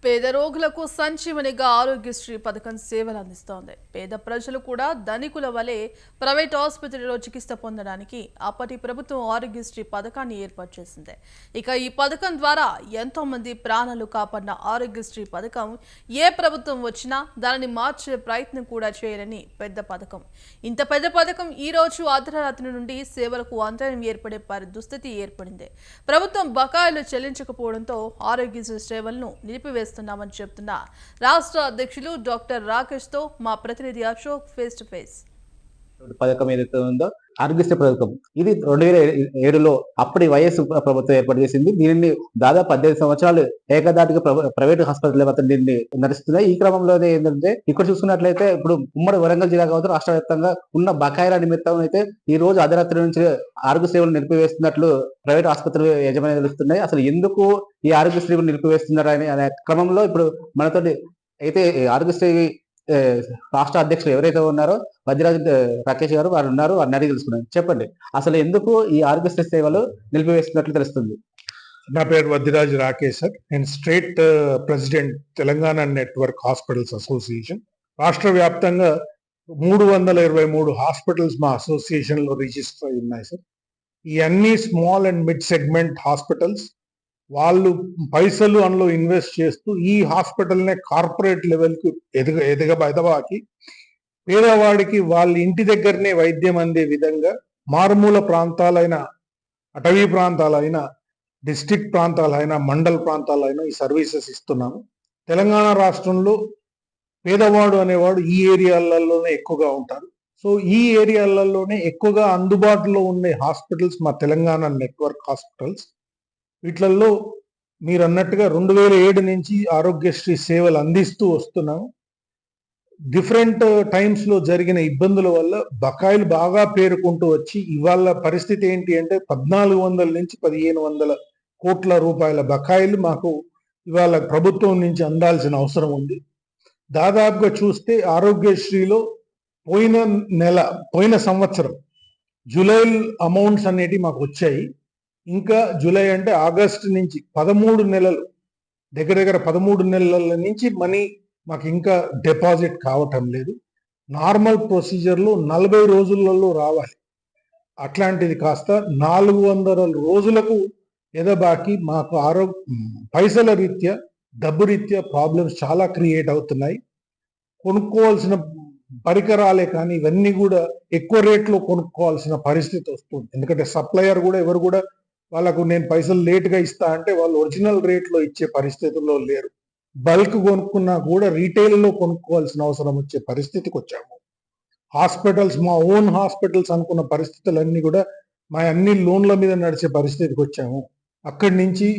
పేద రోగులకు సంజీవనిగా ఆరోగ్యశ్రీ పథకం సేవలు అందిస్తోంది. పేద ప్రజలు కూడా ధనికుల వలె ప్రైవేట్ ఆసుపత్రిలో చికిత్స పొందడానికి అప్పటి ప్రభుత్వం ఆరోగ్యశ్రీ పథకాన్ని ఏర్పాటు చేసింది. ఇక ఈ పథకం ద్వారా ఎంతో మంది ప్రాణాలు కాపాడిన ఆరోగ్యశ్రీ పథకం ఏ ప్రభుత్వం వచ్చినా దానిని మార్చే ప్రయత్నం కూడా చేయరని పెద్ద పథకం. ఇంత పెద్ద పథకం ఈ రోజు అర్ధరాత్రి నుండి సేవలకు అంతరాయం ఏర్పడే దుస్థితి ఏర్పడింది. ప్రభుత్వం బకాయిలు చెల్లించకపోవడంతో ఆరోగ్యశ్రీ సేవలను నిలిపివేస్తున్నారు చెప్తున్న రాష్ట్ర అధ్యక్షులు డాక్టర్ రాకేష్ తో మా ప్రతినిధి అశోక్ ఫేస్ టు ఫేస్. పథకం ఏదైతే ఉందో ఆరోగ్యశ్రీ పథకం ఇది 2007లో అప్పటి వైఎస్ ప్రభుత్వం ఏర్పాటు చేసింది. దీనిని దాదాపు 18 సంవత్సరాలు ఏకదాటిగా ప్రైవేట్ హాస్పిటల్ వద్ద దీన్ని నడుస్తున్నాయి. ఈ క్రమంలోనే ఏంటంటే ఇక్కడ చూసుకున్నట్లయితే ఇప్పుడు ఉమ్మడి వరంగల్ జిల్లా కావచ్చు రాష్ట్ర వ్యాప్తంగా ఉన్న బకాయిల నిమిత్తం అయితే ఈ రోజు అర్ధరాత్రి నుంచి ఆరోగ్య సేవలు నిలిపివేస్తున్నట్లు ప్రైవేట్ ఆసుపత్రులు యజమాని తెలుస్తున్నాయి. అసలు ఎందుకు ఈ ఆరోగ్యశ్రీ నిలిపివేస్తున్నారు అనే క్రమంలో ఇప్పుడు మనతోటి అయితే ఆరోగ్యశ్రీ రాష్ట్ర అధ్యక్షులు ఎవరైతే ఉన్నారో వజ్రాజ్ రాకేష్ గారు వారు ఉన్నారు. వారిని అడిగి తెలుసుకున్నారు. చెప్పండి, అసలు ఎందుకు ఈ ఆరోగ్యశ్రీ సేవలు నిలిపివేస్తున్నట్లు తెలుస్తుంది? నా పేరు వజ్రాజ్ రాకేష్ సార్. నేను state president Telangana network hospitals association. రాష్ట్ర వ్యాప్తంగా 323 హాస్పిటల్స్ మా అసోసియేషన్ లో రిజిస్టర్ అయి ఉన్నాయి సార్. ఈ అన్ని small and mid segment hospitals వాళ్ళు పైసలు అందులో ఇన్వెస్ట్ చేస్తూ ఈ హాస్పిటల్నే కార్పొరేట్ లెవెల్కి ఎదగబాకి పేదవాడికి వాళ్ళ ఇంటి దగ్గరనే వైద్యం అందే విధంగా మారుమూల ప్రాంతాలైన, అటవీ ప్రాంతాలైన, డిస్ట్రిక్ట్ ప్రాంతాలైన, మండల ప్రాంతాలైన ఈ సర్వీసెస్ ఇస్తున్నాము. తెలంగాణ రాష్ట్రంలో పేదవాడు అనేవాడు ఈ ఏరియాలలోనే ఎక్కువగా ఉంటారు. సో ఈ ఏరియాలలోనే ఎక్కువగా అందుబాటులో ఉండే హాస్పిటల్స్ మా తెలంగాణ నెట్వర్క్ హాస్పిటల్స్. వీటిల్లో మీరు అన్నట్టుగా 2007 నుంచి ఆరోగ్యశ్రీ సేవలు అందిస్తూ వస్తున్నాము. డిఫరెంట్ టైమ్స్ లో జరిగిన ఇబ్బందుల వల్ల బకాయిలు బాగా పేరుకుంటూ వచ్చి ఇవాళ పరిస్థితి ఏంటి అంటే 1400 నుంచి 1500 కోట్ల రూపాయల బకాయిలు మాకు ఇవాళ ప్రభుత్వం నుంచి అందాల్సిన అవసరం ఉంది. దాదాపుగా చూస్తే ఆరోగ్యశ్రీలో పోయిన సంవత్సరం జూలై అమౌంట్స్ అనేటివి మాకు వచ్చాయి. ఇంకా జూలై అంటే ఆగస్టు నుంచి 13 నెలలు, దగ్గర 13 నెలల నుంచి మనీ మాకు ఇంకా డిపాజిట్ కావటం లేదు. నార్మల్ ప్రొసీజర్లో 40 రోజులలో రావాలి. అట్లాంటిది కాస్త 400 రోజులకు ఎదబాకి మాకు పైసల రీత్యా, డబ్బు రీత్యా ప్రాబ్లమ్స్ చాలా క్రియేట్ అవుతున్నాయి. కొనుక్కోవాల్సిన పరికరాలే కానీ ఇవన్నీ కూడా ఎక్కువ రేట్లో కొనుక్కోవాల్సిన పరిస్థితి వస్తుంది. ఎందుకంటే సప్లయర్ కూడా ఎవరు కూడా వాళ్ళకు నేను పైసలు లేట్గా ఇస్తా అంటే వాళ్ళు ఒరిజినల్ రేట్లో ఇచ్చే పరిస్థితుల్లో లేరు. బల్క్ కొనుక్కున్నా కూడా రీటైల్లో కొనుక్కోవాల్సిన అవసరం వచ్చే పరిస్థితికి వచ్చాము. హాస్పిటల్స్, మా ఓన్ హాస్పిటల్స్ అనుకున్న పరిస్థితులన్నీ కూడా మా అన్ని లోన్ల మీద నడిచే పరిస్థితికి వచ్చాము. అక్కడి నుంచి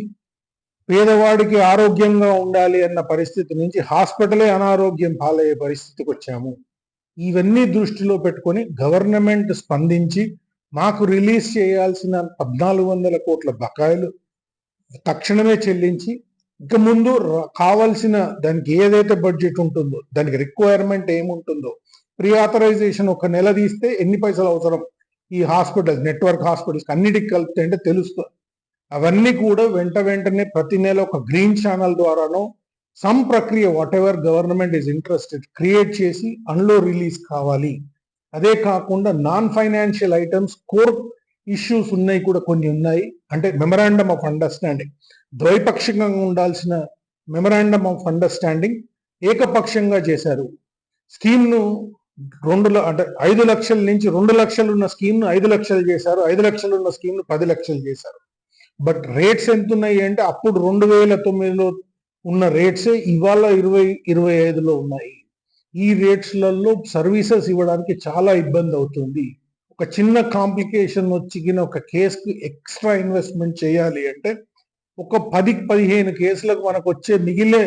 పేదవాడికి ఆరోగ్యంగా ఉండాలి అన్న పరిస్థితి నుంచి హాస్పిటలే అనారోగ్యం పాలయ్యే పరిస్థితికి వచ్చాము. ఇవన్నీ దృష్టిలో పెట్టుకొని గవర్నమెంట్ స్పందించి మాకు రిలీజ్ చేయాల్సిన 1400 కోట్ల బకాయిలు తక్షణమే చెల్లించి ఇక ముందు కావాల్సిన దానికి ఏదైతే బడ్జెట్ ఉంటుందో, దానికి రిక్వైర్మెంట్ ఏముంటుందో, ప్రీ ఆథరైజేషన్ ఒక నెల తీస్తే ఎన్ని పైసలు అవసరం ఈ హాస్పిటల్స్, నెట్వర్క్ హాస్పిటల్స్ అన్నిటికి కలిపితే అంటే తెలుస్తుంది. అవన్నీ కూడా వెంటనే ప్రతి నెల ఒక గ్రీన్ ఛానల్ ద్వారానో సమ్ ప్రక్రియ what ever government is interested create చేసి అందులో రిలీజ్ కావాలి. అదే కాకుండా non financial items, core issues ఉన్నాయి కూడా కొన్ని ఉన్నాయి. అంటే మెమరాండమ్ ఆఫ్ అండర్స్టాండింగ్, ద్వైపాక్షికంగా ఉండాల్సిన మెమరాండమ్ ఆఫ్ అండర్స్టాండింగ్ ఏకపక్షంగా చేశారు. స్కీమ్ను 5 లక్షల నుంచి 2 లక్షలు ఉన్న స్కీమ్ను 5 లక్షలు చేశారు. 5 లక్షలు ఉన్న స్కీమ్ను 10 లక్షలు చేశారు. బట్ రేట్స్ ఎంత ఉన్నాయి అంటే అప్పుడు 2009లో ఉన్న రేట్సే ఇవాళ 2025లో ఉన్నాయి. ఈ రేట్స్లలో సర్వీసెస్ ఇవ్వడానికి చాలా ఇబ్బంది అవుతుంది. ఒక చిన్న కాంప్లికేషన్ వచ్చిన ఒక కేసుకి ఎక్స్ట్రా ఇన్వెస్ట్మెంట్ చేయాలి అంటే ఒక 10-15 కేసులకు మనకు వచ్చే మిగిలే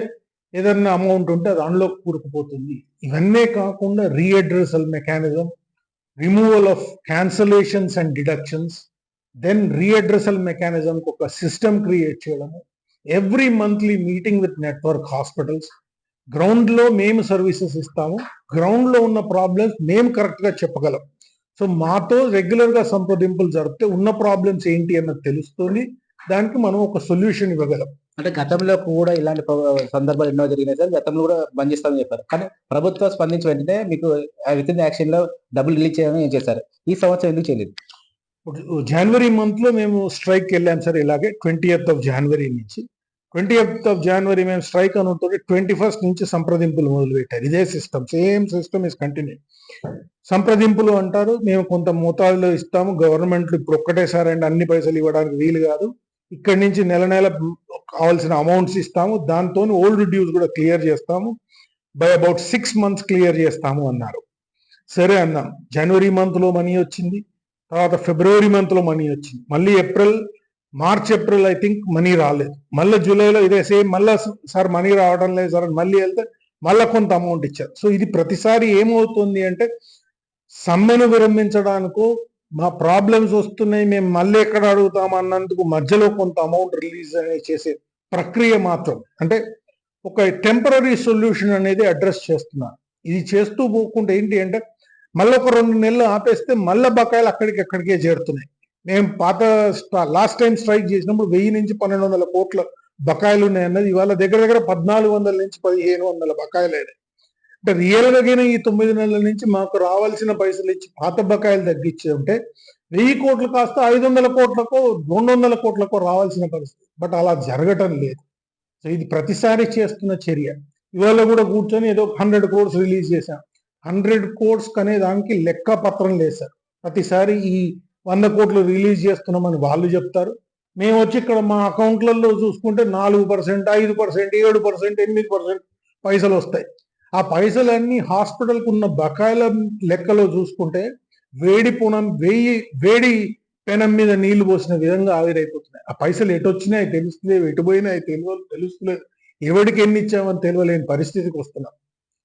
ఏదన్నా అమౌంట్ ఉంటే అది అందులో కూరుకుపోతుంది. ఇవన్నీ కాకుండా redressal mechanism, removal of cancellations and deductions, then redressal mechanism ఒక సిస్టమ్ క్రియేట్ చేయడము, every monthly meeting with network hospitals. Ground లో మేము సర్వీసెస్ ఇస్తాము, గ్రౌండ్ లో ఉన్న ప్రాబ్లమ్స్ మేము కరెక్ట్ గా చెప్పగలం. సో మాతో రెగ్యులర్ గా సంప్రదింపులు జరిపితే ఉన్న ప్రాబ్లమ్స్ ఏంటి అన్నది తెలుస్తుంది. దానికి మనం ఒక సొల్యూషన్ ఇవ్వగలం. అంటే గతంలో కూడా ఇలాంటి సందర్భాలు ఎన్నో జరిగినాయి సార్. గతంలో కూడా బంద్ చేస్తామని చెప్పారు. కానీ ప్రభుత్వం స్పందించి వెంటనే మీకు విత్ ఇన్ యాక్షన్ లో డబ్బులు రిలీజ్ చేయడం ఏం చేశారు. ఈ సంవత్సరం ఎందుకు చేయలేదు? ఇప్పుడు జనవరి మంత్ లో మేము స్ట్రైక్ వెళ్ళాం సార్. ఇలాగే 20th of January నుంచి 20th of January మేము స్ట్రైక్ అనుకుంటే 21st నుంచి సంప్రదింపులు మొదలు పెట్టారు. ఇదే system, same system is continue. సంప్రదింపులు అంటారు, మేము కొంత మోతాదులో ఇస్తాము. గవర్నమెంట్ ఇప్పుడు ఒక్కటేసారి అండి అన్ని పైసలు ఇవ్వడానికి వీలు కాదు. ఇక్కడి నుంచి నెల నెల కావాల్సిన అమౌంట్స్ ఇస్తాము, దాంతో ఓల్డ్ డ్యూస్ కూడా క్లియర్ చేస్తాము, బై అబౌట్ 6 months క్లియర్ చేస్తాము అన్నారు. సరే అన్నాం. జనవరి మంత్ లో మనీ వచ్చింది, తర్వాత ఫిబ్రవరి మంత్ లో మనీ వచ్చింది, మళ్ళీ March April I think money రాలేదు. మళ్ళీ జూలైలో ఇదే సేమ్, మళ్ళీ సార్ మనీ రావడం లేదు సార్ అని మళ్ళీ వెళ్తే మళ్ళీ కొంత అమౌంట్ ఇచ్చారు. సో ఇది ప్రతిసారి ఏమవుతుంది అంటే సమ్మెను విరమించడానికో మా ప్రాబ్లమ్స్ వస్తున్నాయి మేము మళ్ళీ ఎక్కడ అడుగుతాం అన్నందుకు మధ్యలో కొంత అమౌంట్ రిలీజ్ చేసే ప్రక్రియ మాత్రం. అంటే ఒక టెంపరీ సొల్యూషన్ అనేది అడ్రస్ చేస్తున్నారు. ఇది చేస్తూ పోకుండా ఏంటి అంటే మళ్ళీ ఒక 2 నెలలు ఆపేస్తే మళ్ళీ బకాయిలు అక్కడికే చేరుతున్నాయి. మేము లాస్ట్ టైం స్ట్రైక్ చేసినప్పుడు 1000 నుంచి 1200 కోట్ల బకాయిలు ఉన్నాయన్నది ఇవాళ దగ్గర దగ్గర 1400 నుంచి 1500 బకాయిలు అయినాయి. అంటే రియల్ గా ఈ 9 నెలల నుంచి మాకు రావాల్సిన పైసలు ఇచ్చి పాత బకాయిలు తగ్గించే ఉంటే 1000 కోట్లు కాస్త 500 కోట్లకో 200 కోట్లకో రావాల్సిన పరిస్థితి. బట్ అలా జరగటం లేదు. సో ఇది ప్రతిసారి చేస్తున్న చర్య. ఇవాళ కూడా కూర్చొని ఏదో 100 crores రిలీజ్ చేశాం. 100 crores అనే దానికి లెక్క పత్రం లేదు సార్. ప్రతిసారి ఈ 100 కోట్లు రిలీజ్ చేస్తున్నామని వాళ్ళు చెప్తారు, మేము వచ్చి ఇక్కడ మా అకౌంట్లలో చూసుకుంటే 4%, 5%, 7%, 8% పైసలు వస్తాయి. ఆ పైసలన్నీ హాస్పిటల్కు ఉన్న బకాయిల లెక్కలో చూసుకుంటే వేడి పెనం మీద నీళ్లు పోసిన విధంగా ఆవిరైపోతున్నాయి. ఆ పైసలు ఎటు వచ్చినాయి తెలుస్తలేవు, ఎటు పోయినాయి తెలుస్తలేదు, ఎవరికి ఎన్ని ఇచ్చామని తెలియలేని పరిస్థితికి వస్తున్నాం.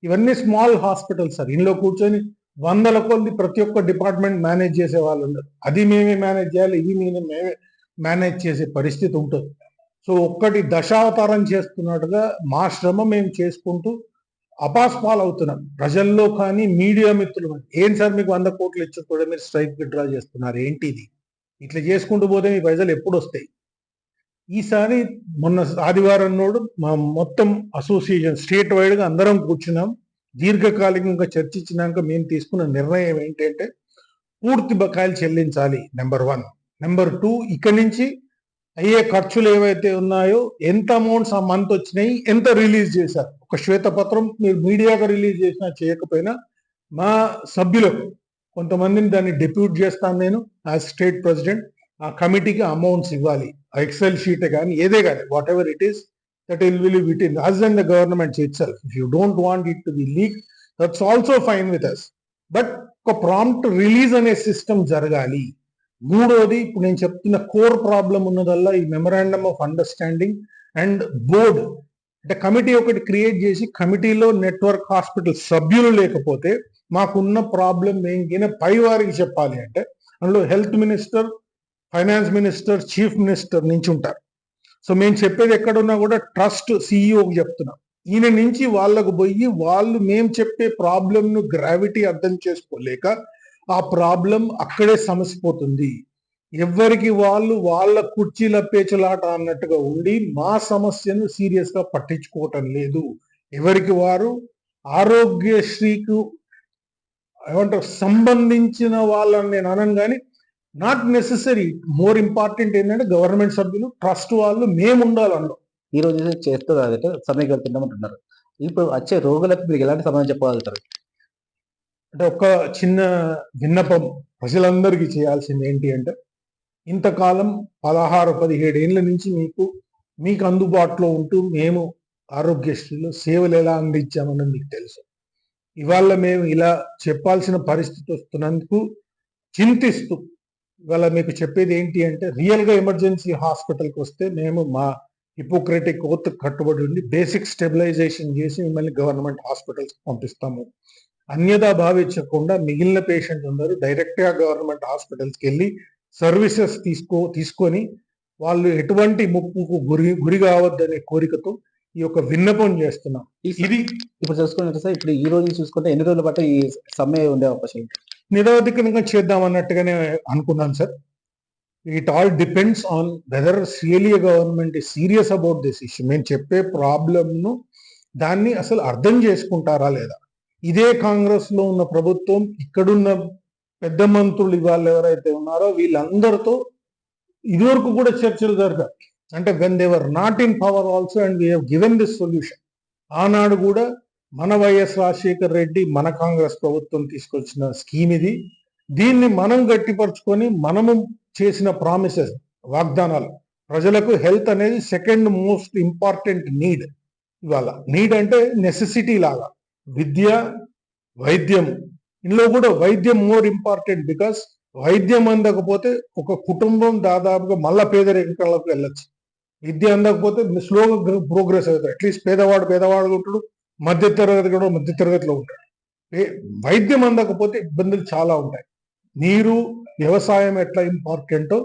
ఇవన్నీ స్మాల్ హాస్పిటల్స్ సార్. ఇంట్లో కూర్చొని 100 కొద్ది ప్రతి ఒక్క డిపార్ట్మెంట్ మేనేజ్ చేసే వాళ్ళు ఉండరు. అది మేమే మేనేజ్ చేయాలి, ఇది మేమే మేనేజ్ చేసే పరిస్థితి ఉంటుంది. సో ఒక్కటి దశావతారం చేస్తున్నట్టుగా మా శ్రమ మేము చేసుకుంటూ అపాస్పాలు అవుతున్నాం ప్రజల్లో కానీ మీడియా మిత్రులు. ఏం సార్ మీకు 100 కోట్లు ఇచ్చి కూడా మీరు స్ట్రైక్ విత్డ్రా చేస్తున్నారు ఏంటిది? ఇట్లా చేసుకుంటూ పోతే మీ పైసలు ఎప్పుడు వస్తాయి? ఈసారి మొన్న ఆదివారం నాడు మా మొత్తం అసోసియేషన్ స్టేట్ వైడ్ గా అందరం కూర్చున్నాం. దీర్ఘకాలికంగా చర్చించినాక మేము తీసుకున్న నిర్ణయం ఏంటంటే పూర్తి బకాయిలు చెల్లించాలి, నెంబర్ 1. నెంబర్ 2, ఇక్కడి నుంచి అయ్యే ఖర్చులు ఏవైతే ఉన్నాయో ఎంత అమౌంట్స్ ఆ మంత్ వచ్చినాయి, ఎంత రిలీజ్ చేశారు, ఒక శ్వేతపత్రం మీరు మీడియాగా రిలీజ్ చేసినా చేయకపోయినా మా సభ్యులకు కొంతమందిని దాన్ని డెప్యూట్ చేస్తాను నేను యాజ్ స్టేట్ ప్రెసిడెంట్. ఆ కమిటీకి అమౌంట్స్ ఇవ్వాలి, ఎక్సెల్ షీట్ కానీ ఏదే కానీ what ever it is, that will be within us and the government itself. If you don't want it to be leaked, that's also fine with us. But ఒక prompt release అనే system జరగాలి. మూడోది, ఇప్పుడు నేను చెప్తున్న కోర్ ప్రాబ్లం ఉన్నదల్లా ఈ memorandum of understanding and board అంటే committee ఒకటి క్రియేట్ చేసి కమిటీలో నెట్వర్క్ హాస్పిటల్ సభ్యులు లేకపోతే మాకున్న ప్రాబ్లం ఏంటైనా పై వారికి చెప్పాలి అంటే అందులో health minister, finance minister, chief minister నుంచి ఉంటారు. సో మేము చెప్పేది ఎక్కడున్నా కూడా ట్రస్ట్ సిఇఓకి చెప్తున్నాం. ఈయన నుంచి వాళ్ళకు పోయి వాళ్ళు మేము చెప్పే ప్రాబ్లంను గ్రావిటీ అర్థం చేసుకోలేక ఆ ప్రాబ్లం అక్కడే సమసిపోతుంది. ఎవరికి వాళ్ళు వాళ్ళ కుర్చీల పేచలాట అన్నట్టుగా ఉండి మా సమస్యను సీరియస్ గా పట్టించుకోవటం లేదు. ఎవరికి వారు ఆరోగ్యశ్రీకు ఏమంటారు సంబంధించిన వాళ్ళని నేను అనను కానీ నాట్ నెసెసరీ. మోర్ ఇంపార్టెంట్ ఏంటంటే గవర్నమెంట్ సభ్యులు, ట్రస్ట్ వాళ్ళు మేము ఉండాలి అందులో. ఈ రోజు చేస్తూ కాదంటే సమ్మెకి వెళ్తున్నామంటున్నారు. ఇప్పుడు వచ్చే రోగులకు మీరు ఎలాంటి సమాధానం చెప్పగలుగుతారు? అంటే ఒక చిన్న విన్నపం ప్రజలందరికీ చేయాల్సింది ఏంటి అంటే ఇంతకాలం 16-17 ఏళ్ళ నుంచి మీకు అందుబాటులో ఉంటూ మేము ఆరోగ్యశ్రీలో సేవలు ఎలా అందించామన్నది మీకు తెలుసు. ఇవాళ మేము ఇలా చెప్పాల్సిన పరిస్థితి వస్తున్నందుకు చింతిస్తూ ఇవాళ మీకు చెప్పేది ఏంటి అంటే రియల్ గా ఎమర్జెన్సీ హాస్పిటల్కి వస్తే మేము మా హిపోక్రటిక్ ఓత్ కట్టుబడి ఉండి బేసిక్ స్టెబిలైజేషన్ చేసి మిమ్మల్ని గవర్నమెంట్ హాస్పిటల్స్ పంపిస్తాము. అన్యదా భావించకుండా మిగిలిన పేషెంట్ అందరూ డైరెక్ట్ గా గవర్నమెంట్ హాస్పిటల్స్కి వెళ్ళి సర్వీసెస్ తీసుకొని వాళ్ళు ఎటువంటి ముప్పుకు గురి కావద్దనే కోరికతో ఈ యొక్క విన్నపం చేస్తున్నాం. ఇది ఇప్పుడు చూసుకుంటే సార్, ఇప్పుడు ఈ రోజు చూసుకుంటే ఎన్ని రోజుల పాటు ఈ సమ్మె ఉండే అవకాశం? నిరవధికంగా చేద్దాం అన్నట్టుగానే అనుకున్నాను sir. It all depends on whether really government is serious about this issue. మేము చెప్పే ప్రాబ్లంను దాన్ని అసలు అర్థం చేసుకుంటారా లేదా. ఇదే కాంగ్రెస్ లో ఉన్న ప్రభుత్వం ఇక్కడున్న పెద్ద మంత్రులు ఇవాళ ఎవరైతే ఉన్నారో వీళ్ళందరితో ఇదివరకు కూడా చర్చలు జరగాలి. అంటే when they were not in power also and we have given this solution. ఆనాడు కూడా మన వైఎస్ రాజశేఖర్ రెడ్డి మన కాంగ్రెస్ ప్రభుత్వం తీసుకొచ్చిన స్కీమ్ ఇది. దీన్ని మనం గట్టిపరుచుకొని మనము చేసిన ప్రామిసెస్, వాగ్దానాలు, ప్రజలకు హెల్త్ అనేది సెకండ్ మోస్ట్ ఇంపార్టెంట్ నీడ్. ఇవాళ నీడ్ అంటే నెసెసిటీ లాగా. విద్య, వైద్యం, ఇందులో కూడా వైద్యం మోర్ ఇంపార్టెంట్. బికాస్ వైద్యం అందకపోతే ఒక కుటుంబం దాదాపుగా మళ్ళా పేదరికంలోకి వెళ్ళచ్చు. విద్య అందకపోతే స్లోగా ప్రోగ్రెస్ అవుతారు. అట్లీస్ట్ పేదవాడు ఉంటాడు, మధ్యతరగతి కూడా మధ్యతరగతిలో ఉంటాడు. వైద్యం అందకపోతే ఇబ్బందులు చాలా ఉంటాయి. నీరు, వ్యవసాయం ఎట్లా ఇంపార్టెంటో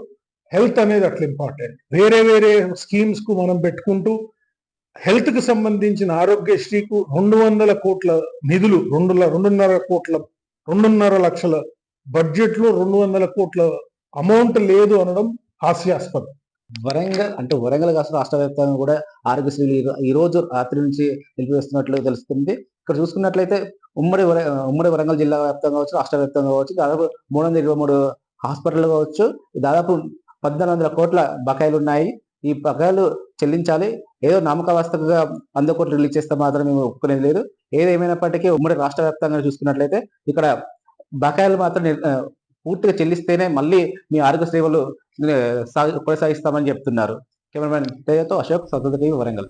హెల్త్ అనేది అట్లా ఇంపార్టెంట్. వేరే వేరే స్కీమ్స్ కు మనం పెట్టుకుంటూ హెల్త్ కి సంబంధించిన ఆరోగ్యశ్రీకు 200 కోట్ల నిధులు, 2.5 లక్షల బడ్జెట్ లో 200 కోట్ల అమౌంట్ లేదు అనడం హాస్యాస్పదం. వరంగల్ కాస్త రాష్ట్ర వ్యాప్తంగా కూడా ఆరోగ్యశ్రీ ఈ రోజు రాత్రి నుంచి నిలిపివేస్తున్నట్లు తెలుస్తుంది. ఇక్కడ చూసుకున్నట్లయితే ఉమ్మడి వరంగల్ జిల్లా వ్యాప్తంగా కావచ్చు, రాష్ట్ర వ్యాప్తంగా కావచ్చు, దాదాపు 323 హాస్పిటల్ కావచ్చు, దాదాపు 1400 కోట్ల బకాయిలు ఉన్నాయి. ఈ బకాయిలు చెల్లించాలి. ఏదో నామకావస్థగా 100 కోట్లు రిలీజ్ చేస్తే మాత్రం మేము ఒప్పుకునేది లేదు. ఏదేమైనప్పటికీ ఉమ్మడి రాష్ట్ర వ్యాప్తంగా చూసుకున్నట్లయితే ఇక్కడ బకాయిలు మాత్రం పూర్తిగా చెల్లిస్తేనే మళ్ళీ మీ ఆరోగ్య సేవలు కొనసాగిస్తామని చెప్తున్నారు. కెమెరామెన్ తేజతో అశోక్, స్వతంత్ర టీవీ, వరంగల్.